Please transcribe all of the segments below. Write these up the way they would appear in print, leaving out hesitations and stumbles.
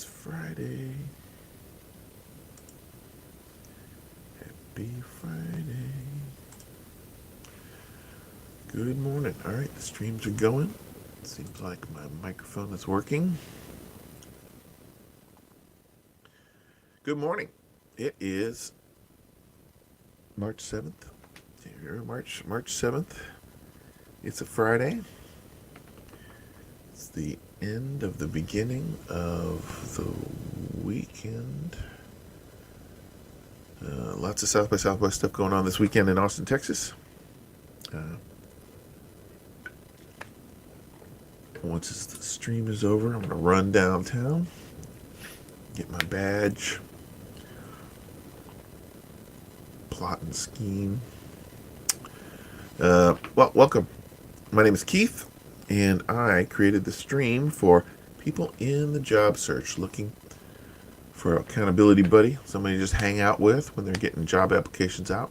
It's Friday. Happy Friday. Good morning. All right, the streams are going. Seems like my microphone is working. Good morning. It is March 7th. March 7th. It's a Friday. It's the end of the beginning of the weekend. Lots of South by Southwest stuff going on this weekend in Austin, Texas. Once the stream is over, I'm going to run downtown, get my badge, plot and scheme. Welcome. My name is Keith, and I created the stream for people in the job search looking for an accountability buddy, somebody to just hang out with when they're getting job applications out.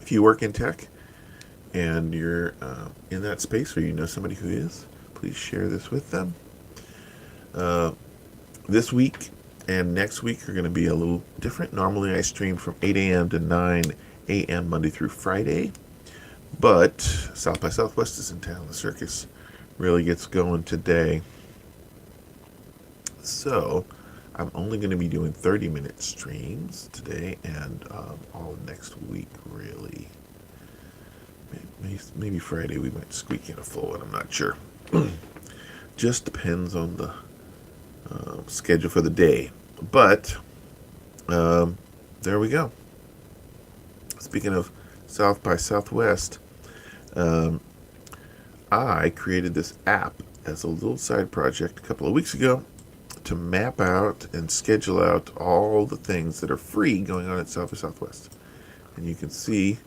If you work in tech and you're in that space or you know somebody who is, please share this with them. This week and next week are going to be a little different. Normally I stream from 8 a.m. to 9 a.m. Monday through Friday, but South by Southwest is in town. The circus really gets going today. So I'm only going to be doing 30-minute streams today and all next week, really. Maybe Friday we might squeak in a full one. I'm not sure. Just depends on the schedule for the day. But there we go. Speaking of South by Southwest, I created this app as a little side project a couple of weeks ago to map out and schedule out all the things that are free going on at South by Southwest. And you can see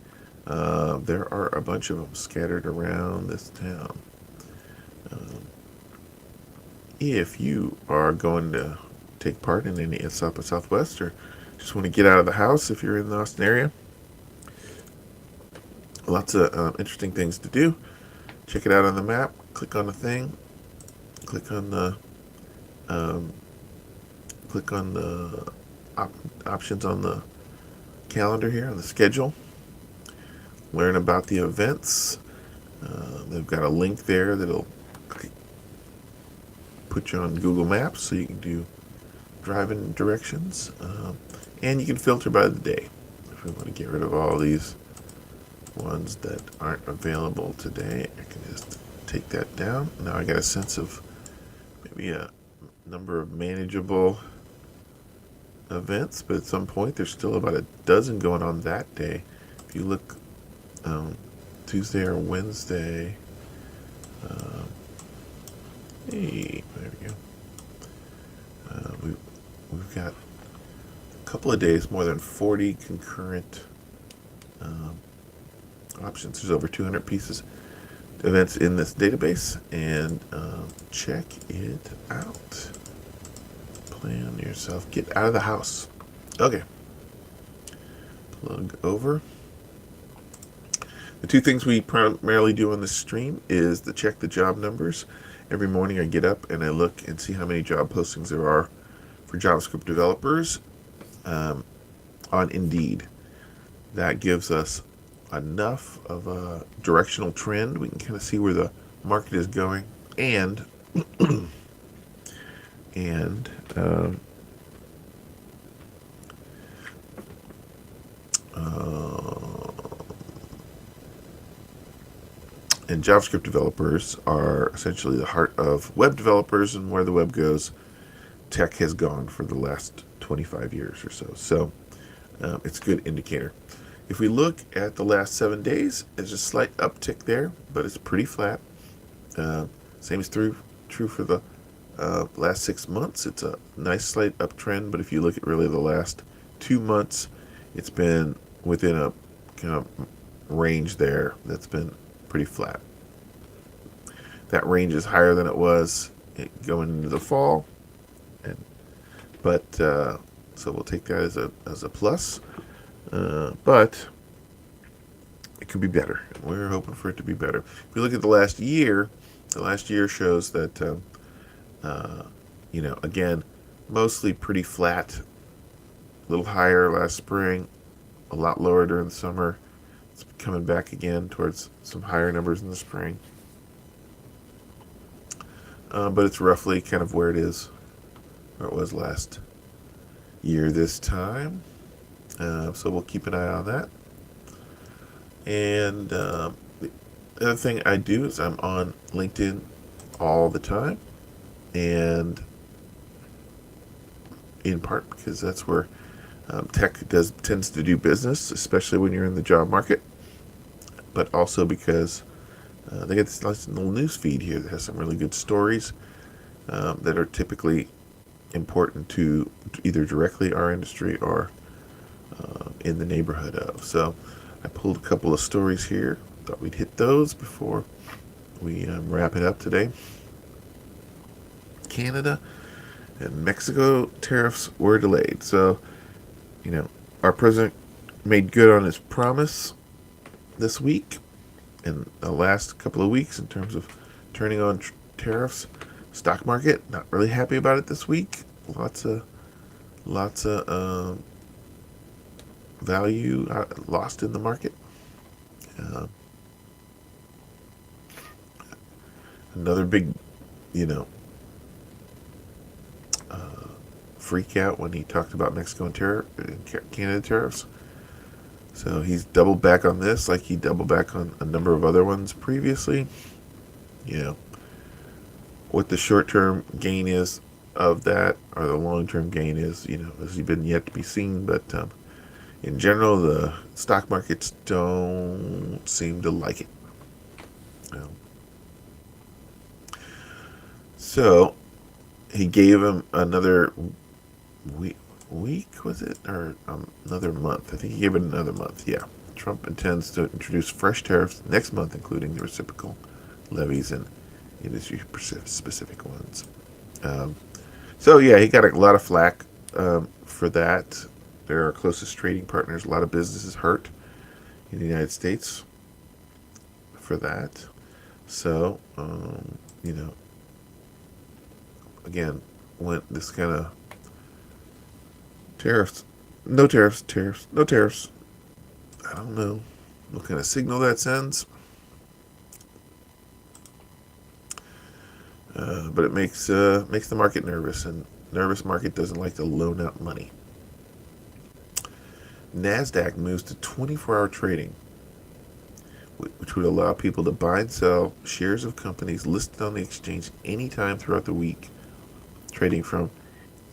there are a bunch of them scattered around this town. If you are going to take part in any at South by Southwest or just want to get out of the house if you're in the Austin area, lots of interesting things to do. Check it out on the map. Click on the thing. Click on the options on the calendar here on the schedule. Learn about the events. They've got a link there that'll put you on Google Maps so you can do driving directions. And you can filter by the day. If we want to get rid of all these ones that aren't available today, I can just take that down. Now I got a sense of maybe a number of manageable events, but at some point there's still about a dozen going on that day. If you look Tuesday or Wednesday, hey, there we go. We've got a couple of days, more than 40 concurrent options. There's over 200 pieces events in this database, and check it out. Plan yourself. Get out of the house. Okay. Plug over. The two things we primarily do on this stream is to check the job numbers. Every morning I get up and I look and see how many job postings there are for JavaScript developers on Indeed. That gives us enough of a directional trend. We can kind of see where the market is going, and and JavaScript developers are essentially the heart of web developers, and where the web goes, tech has gone for the last 25 years or so. So it's a good indicator. If we look at the last 7 days, there's a slight uptick there, but it's pretty flat. Same is true for the last 6 months. It's a nice slight uptrend, but if you look at really the last 2 months, it's been within a kind of range there that's been pretty flat. That range is higher than it was going into the fall, but so we'll take that as a plus. But it could be better. We're hoping for it to be better. If we look at the last year shows that Again, mostly pretty flat, a little higher last spring, a lot lower during the summer. It's coming back again towards some higher numbers in the spring. But it's roughly kind of where it was last year this time. So we'll keep an eye on that. And the other thing I do is I'm on LinkedIn all the time. And in part because that's where tech tends to do business, especially when you're in the job market. But also because they get this nice little news feed here that has some really good stories that are typically important to either directly our industry or in the neighborhood of. So I pulled a couple of stories here. Thought we'd hit those before we wrap it up today. Canada and Mexico tariffs were delayed. So, our president made good on his promise this week and the last couple of weeks in terms of turning on tariffs. Stock market, not really happy about it this week. Lots of value lost in the market. Another big, freak out when he talked about Mexico and Canada tariffs. So he's doubled back on this, like he doubled back on a number of other ones previously. What the short-term gain is of that, or the long-term gain is, has been yet to be seen. But in general, the stock markets don't seem to like it. So he gave him another week, was it? Or another month? I think he gave it another month, yeah. Trump intends to introduce fresh tariffs next month, including the reciprocal levies and industry-specific ones. So, yeah, he got a lot of flack for that. They're our closest trading partners. A lot of businesses hurt in the United States for that. So, again, when this kind of tariffs, no tariffs, no tariffs. I don't know what kind of signal that sends. But it makes the market nervous, and nervous market doesn't like to loan out money. NASDAQ moves to 24-hour trading, which would allow people to buy and sell shares of companies listed on the exchange anytime throughout the week, trading from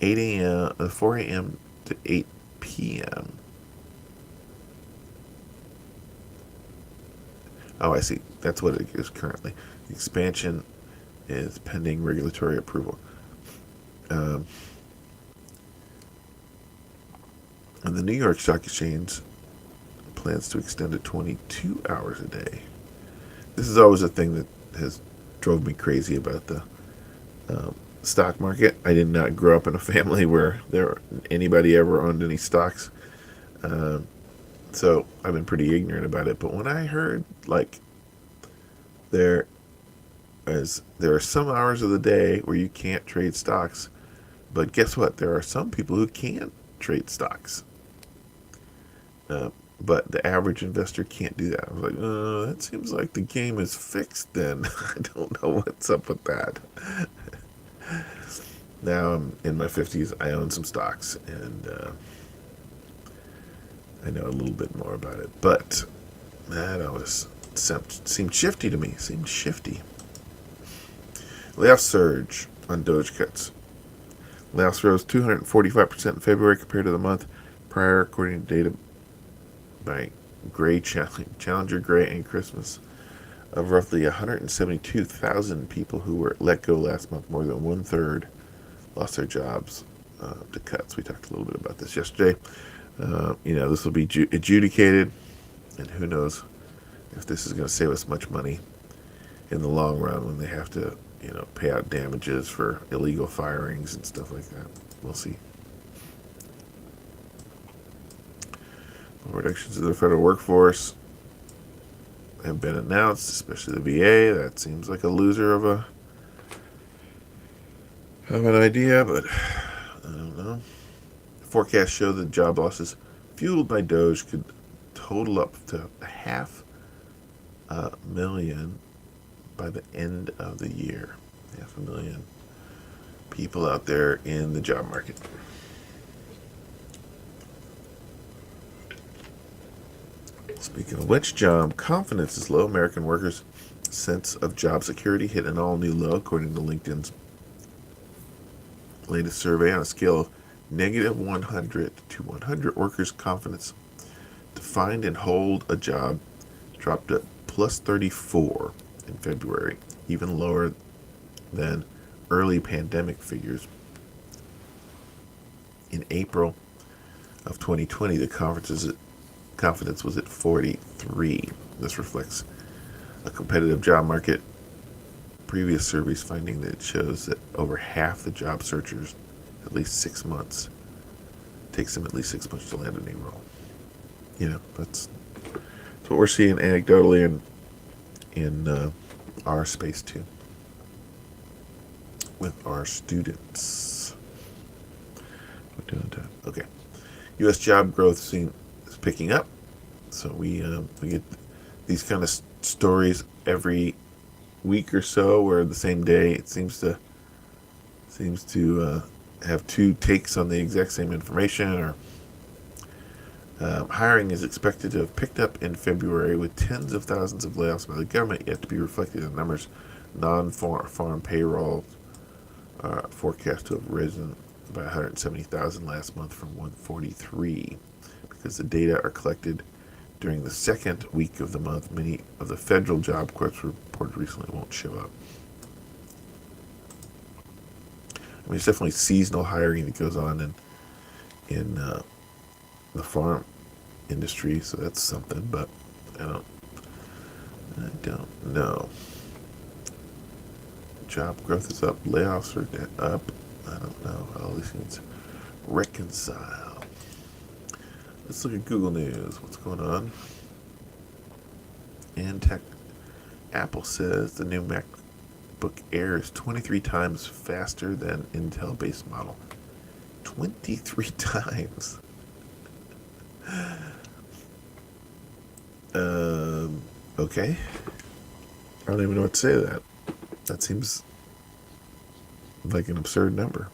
4 a.m. to 8 p.m. Oh, I see. That's what it is currently. The expansion is pending regulatory approval. And the New York Stock Exchange plans to extend to 22 hours a day. This is always a thing that has drove me crazy about the stock market. I did not grow up in a family where anybody ever owned any stocks. So I've been pretty ignorant about it. But when I heard, there are some hours of the day where you can't trade stocks, but guess what? There are some people who can trade stocks. But the average investor can't do that. I was like, that seems like the game is fixed then. I don't know what's up with that. Now I'm in my 50s. I own some stocks, and I know a little bit more about it. But that always seemed shifty to me. Seemed shifty. Layoff surge on Doge cuts. Layoffs rose 245% in February compared to the month prior, according to data by Challenger Gray and Christmas, of roughly 172,000 people who were let go last month. More than one-third lost their jobs to cuts. We talked a little bit about this yesterday. This will be adjudicated, and who knows if this is going to save us much money in the long run when they have to, pay out damages for illegal firings and stuff like that. We'll see. Reductions of the federal workforce have been announced, especially the VA. That seems like a loser of a I have an idea, but I don't know. Forecasts show that job losses fueled by Doge could total up to 500,000 by the end of the year. 500,000 people out there in the job market. Speaking of which, job confidence is low. American workers' sense of job security hit an all-new low, according to LinkedIn's latest survey. On a scale of negative 100 to 100, workers' confidence to find and hold a job dropped to plus 34 in February, even lower than early pandemic figures. In April of 2020, the confidence was at 43. This reflects a competitive job market. Previous surveys finding that it shows that over half the job searchers at least 6 months takes them at least 6 months to land a new role. That's what we're seeing anecdotally in our space too, with our students. Okay, U.S. job growth is picking up, so we get these kind of stories every week or so, where the same day it seems to have two takes on the exact same information. Or hiring is expected to have picked up in February, with tens of thousands of layoffs by the government yet to be reflected in numbers. Non-farm payroll forecast to have risen by 170,000 last month from 143. Because the data are collected during the second week of the month, many of the federal job quotes reported recently won't show up. I mean, it's definitely seasonal hiring that goes on in the farm industry, so that's something. But I don't know. Job growth is up, layoffs are up. I don't know how all these things reconcile. Let's look at Google News. What's going on? And tech. Apple says the new MacBook Air is 23 times faster than Intel base model. 23 times. Okay. I don't even know what to say to that. That seems like an absurd number.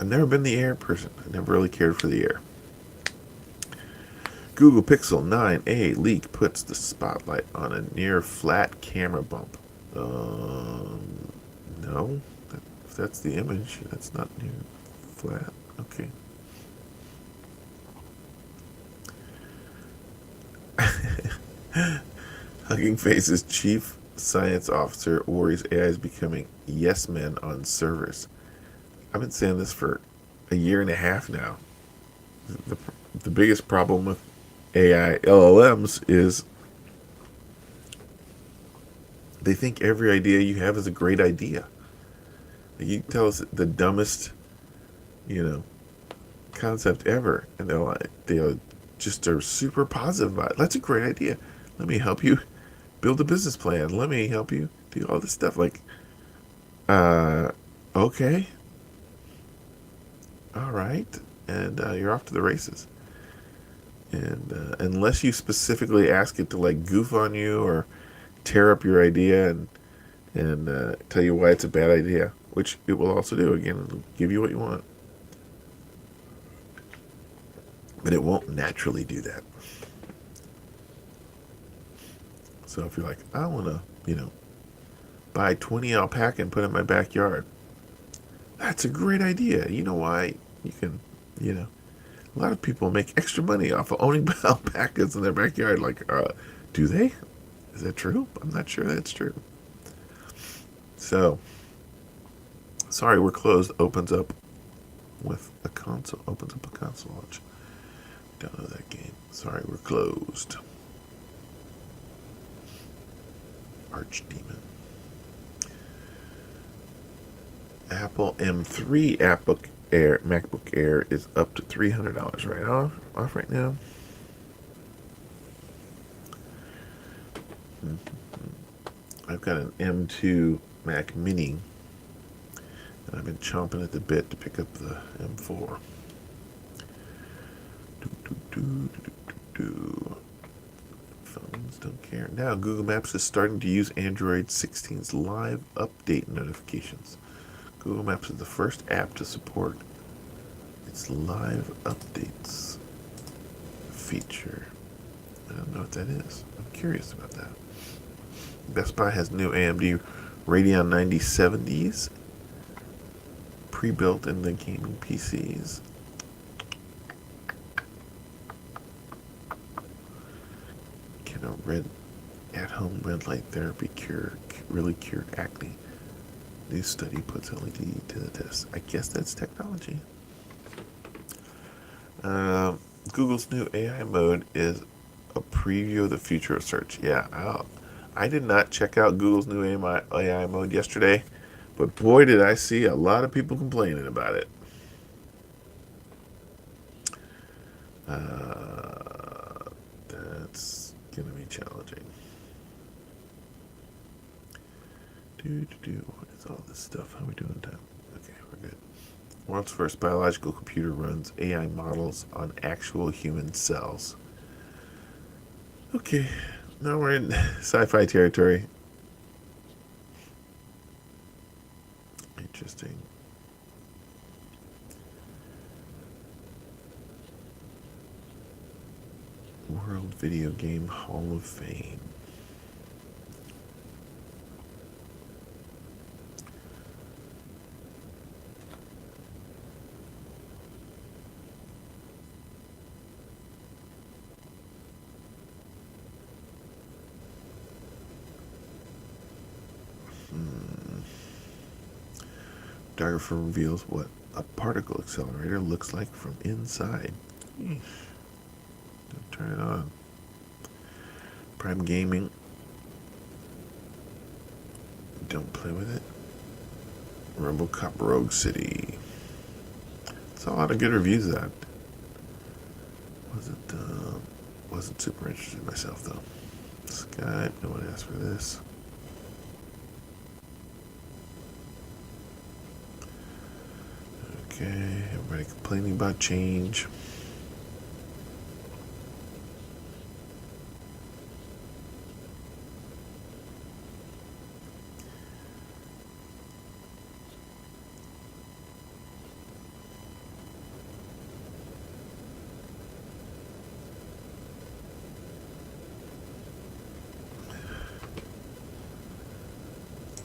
I've never been the Air person. I never really cared for the Air. Google Pixel 9a leak puts the spotlight on a near flat camera bump. No. If that's the image, that's not near flat. Okay. Hugging Face's chief science officer worries AI is becoming yes men on servers. I've been saying this for a year and a half now. The biggest problem with AI LLMs is they think every idea you have is a great idea. You tell us the dumbest, concept ever, and they'll just are super positive about it. That's a great idea. Let me help you build a business plan. Let me help you do all this stuff. Like, okay, all right, and you're off to the races. And unless you specifically ask it to like goof on you or tear up your idea and tell you why it's a bad idea, which it will also do. Again, it'll give you what you want, but it won't naturally do that. So if you're like, I want to, buy 20 alpaca and put it in my backyard, that's a great idea. You know why? You can, a lot of people make extra money off of owning alpacas in their backyard. Like, do they? Is that true? I'm not sure that's true. So, Sorry We're Closed opens up with a console. Opens up a console launch. Don't know that game. Sorry We're Closed. Archdemon. Apple M3 MacBook Air is up to $300 right off right now. I've got an M2 Mac Mini, and I've been chomping at the bit to pick up the M4. Phones don't care. Now Google Maps is starting to use Android 16's live update notifications. Google Maps is the first app to support its live updates feature. I don't know what that is. I'm curious about that. Best Buy has new AMD Radeon 9070s pre-built in the gaming PCs. Can a red at-home red light therapy really cure acne? New study puts LED to the test. I guess that's technology. Google's new AI mode is a preview of the future of search. Yeah, I did not check out Google's new AI mode yesterday, but boy, did I see a lot of people complaining about it. That's going to be challenging. What is all this stuff? How are we doing time? Okay, we're good. World's first biological computer runs AI models on actual human cells. Okay, now we're in sci-fi territory. Interesting. World Video Game Hall of Fame. Photographer reveals what a particle accelerator looks like from inside. Don't turn it on. Prime Gaming. Don't play with it. RoboCop Rogue City. It's a lot of good reviews of that. Wasn't super interested myself though. Skype, no one asked for this. Okay, everybody complaining about change.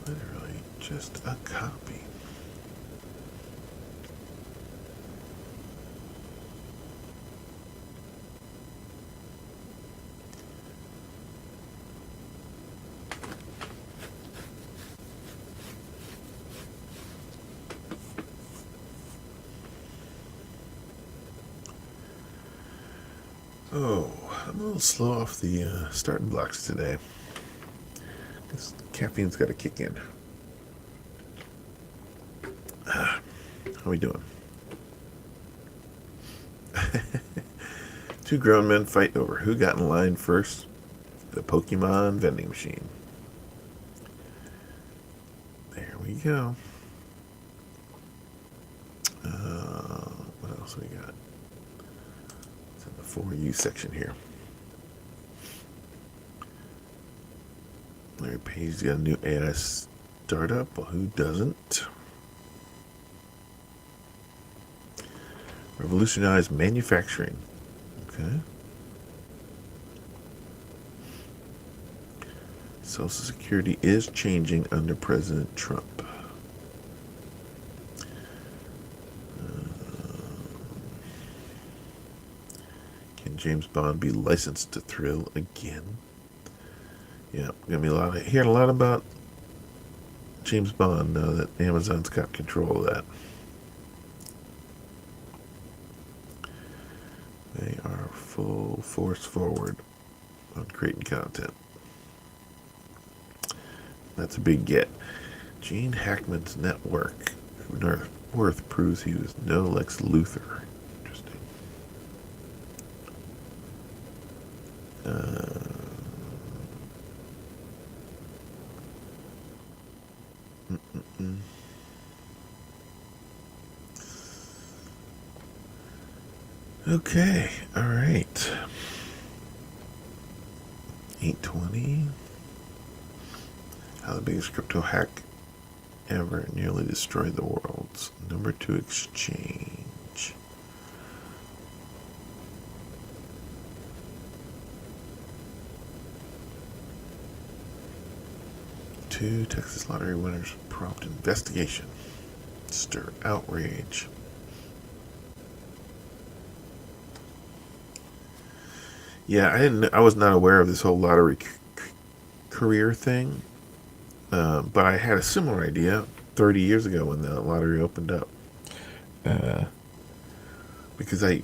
Literally just a copy. Oh, I'm a little slow off the starting blocks today. This caffeine's got to kick in. How are we doing? Two grown men fight over who got in line first. The Pokemon vending machine. There we go. What else we got? It's in the For You section here. Larry Page's got a new AI startup. Well, who doesn't? Revolutionize manufacturing. Okay. Social Security is changing under President Trump. Can James Bond be licensed to thrill again? Yeah, gonna be hearing a lot about James Bond now that Amazon's got control of that. They are full force forward on creating content. That's a big get. Gene Hackman's net worth proves he was no Lex Luthor. Interesting. Okay, all right. 820. How the biggest crypto hack ever nearly destroyed the world's number 2 exchange. Two Texas lottery winners prompt investigation. Stir outrage. Yeah, I was not aware of this whole lottery career thing, but I had a similar idea 30 years ago when the lottery opened up. Because I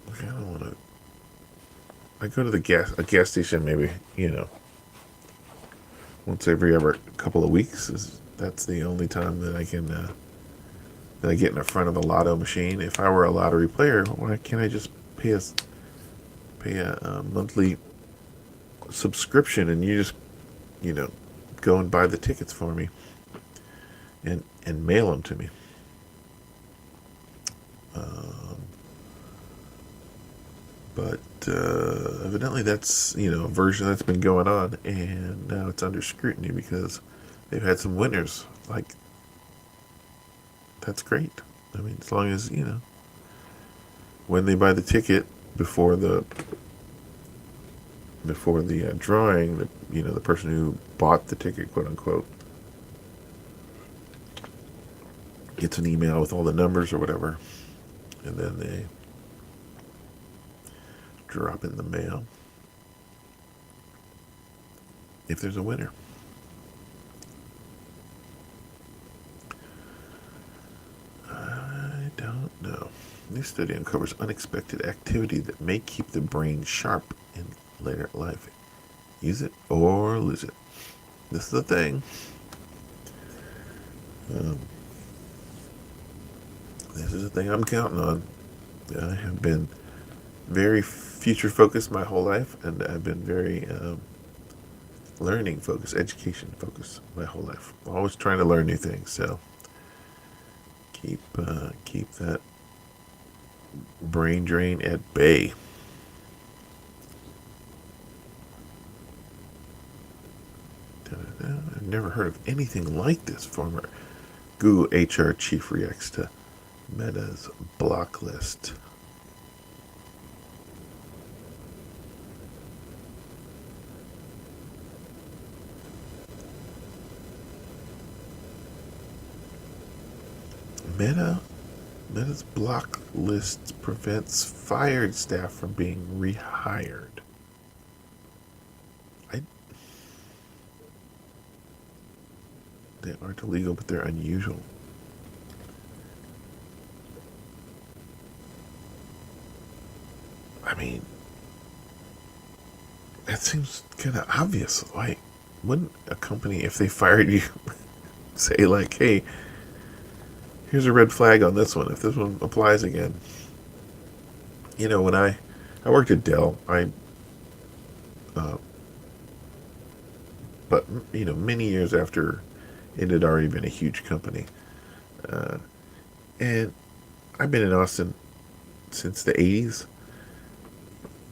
don't want to. I go to a gas station maybe, once every ever couple of weeks. That's the only time that I can that I get in front of a lotto machine. If I were a lottery player, why can't I just pay a monthly subscription and you just go and buy the tickets for me and mail them to me? But evidently that's a version that's been going on, and now it's under scrutiny because they've had some winners. Like, that's great. I mean, as long as when they buy the ticket before the drawing, the person who bought the ticket, quote unquote, gets an email with all the numbers or whatever, and then they drop in the mail if there's a winner. I don't know. New study uncovers unexpected activity that may keep the brain sharp in later life. Use it or lose it. This is the thing. This is the thing I'm counting on. I have been very future focused my whole life, and I've been very learning focused, education focused my whole life. Always trying to learn new things. So keep that brain drain at bay. I've never heard of anything like this. Former Google HR chief reacts to Meta's block list. Meta's block list prevents fired staff from being rehired. They aren't illegal, but they're unusual. I mean, that seems kind of obvious. Like, wouldn't a company, if they fired you, say like, "Hey, here's a red flag on this one. If this one applies again." When I worked at Dell, but many years after it had already been a huge company, and I've been in Austin since the '80s.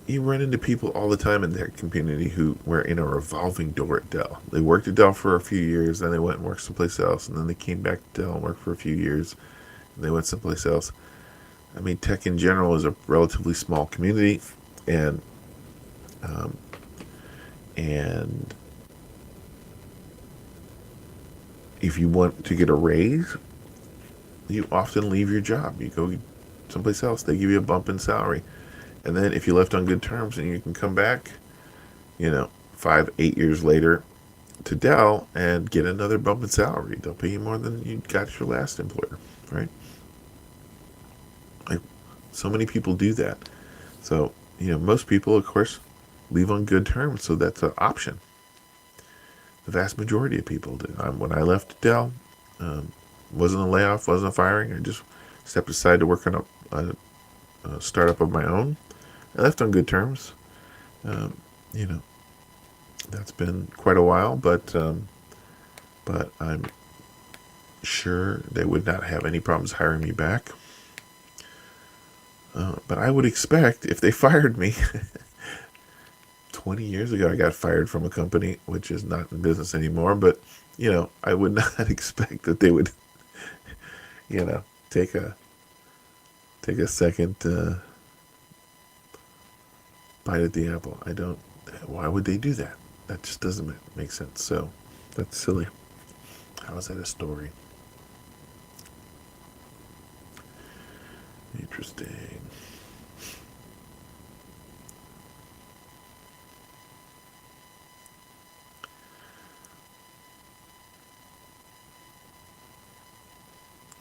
You run into people all the time in their community who were in a revolving door at Dell. They worked at Dell for a few years, then they went and worked someplace else, and then they came back to Dell and worked for a few years, and they went someplace else. I mean, tech in general is a relatively small community, and if you want to get a raise, you often leave your job. You go someplace else. They give you a bump in salary. And then if you left on good terms and you can come back, 5, 8 years later to Dell and get another bump in salary. They'll pay you more than you got your last employer, right? So many people do that. So, most people, of course, leave on good terms. So that's an option. The vast majority of people do. When I left Dell, wasn't a layoff, wasn't a firing. I just stepped aside to work on a startup of my own. I left on good terms. That's been quite a while, but I'm sure they would not have any problems hiring me back. But I would expect if they fired me 20 years ago, I got fired from a company which is not in business anymore. But I would not expect that they would, you know, take a second bite at the apple. I don't. Why would they do that? That just doesn't make sense. So that's silly. How is that a story? Interesting.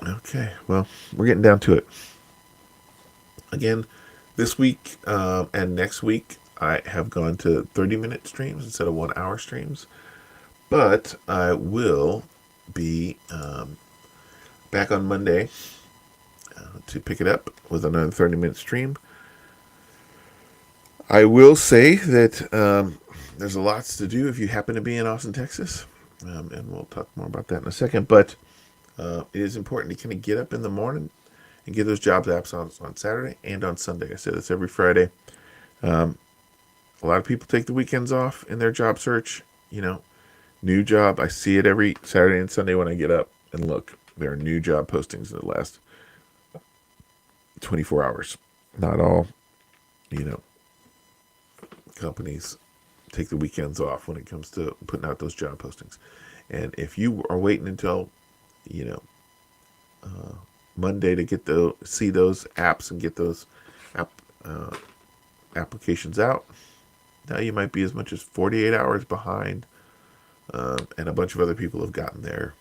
Okay, well, we're getting down to it. Again, this week and next week, I have gone to 30-minute streams instead of 1 hour streams. But I will be back on Monday to pick it up with another 30-minute stream. I will say that there's a lots to do if you happen to be in Austin, Texas. And we'll talk more about that in a second. But it is important to kind of get up in the morning and get those jobs apps on Saturday and on Sunday. I said this every Friday. A lot of people take the weekends off in their job search. New job. I see it every Saturday and Sunday when I get up and look. There are new job postings in the last 24 hours. Not all, companies take the weekends off when it comes to putting out those job postings. And if you are waiting until, Monday to see those apps and get those applications out, now you might be as much as 48 hours behind. And a bunch of other people have gotten their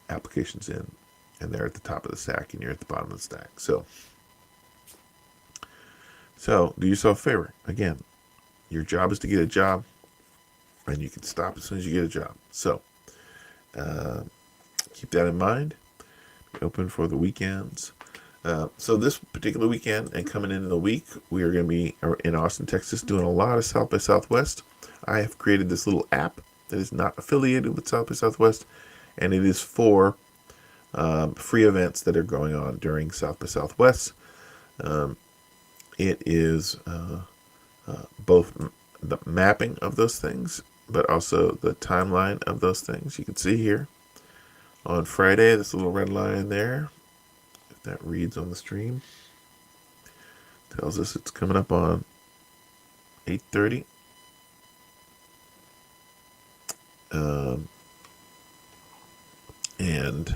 applications in, and they're at the top of the stack, and you're at the bottom of the stack. So do yourself a favor. Again, your job is to get a job, and you can stop as soon as you get a job. So keep that in mind. Be open for the weekends. So this particular weekend and coming into the week, we are going to be in Austin, Texas, doing a lot of South by Southwest. I have created this little app that is not affiliated with South by Southwest, and it is for free events that are going on during South by Southwest. It is both the mapping of those things, but also the timeline of those things. You can see here on Friday, this little red line there, if that reads on the stream, tells us it's coming up on 8:30. And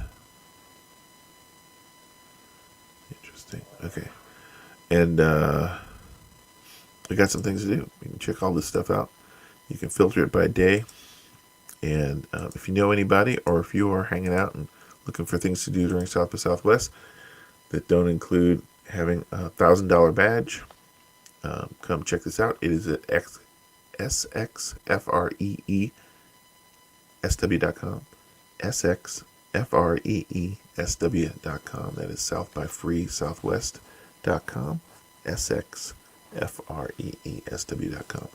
interesting. Okay. And we got some things to do. You can check all this stuff out. You can filter it by day. And if you know anybody, or if you are hanging out and looking for things to do during South by Southwest that don't include having a $1,000 badge, come check this out. It is at sxfreesw.com. sxfreesw.com. That is southbyfreesouthwest.com. sxfreesw.com.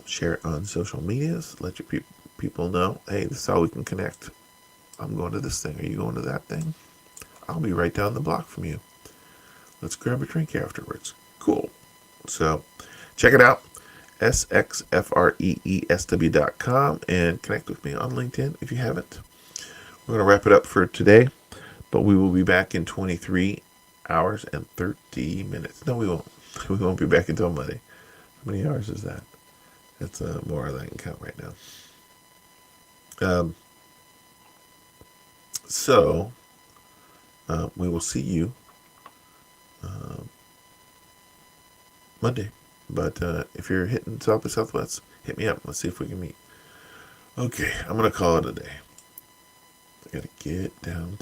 Share it on social medias. Let your people know, hey, this is how we can connect. I'm going to this thing. Are you going to that thing? I'll be right down the block from you. Let's grab a drink afterwards. Cool. So check it out. sxfreesw.com, and connect with me on LinkedIn if you haven't. We're going to wrap it up for today, but we will be back in 23 hours and 30 minutes. No, we won't. We won't be back until Monday. How many hours is that? That's more than I can count right now. So we will see you Monday. But if you're hitting South by Southwest, hit me up. Let's see if we can meet. Okay, I'm going to call it a day. I got to get downtown.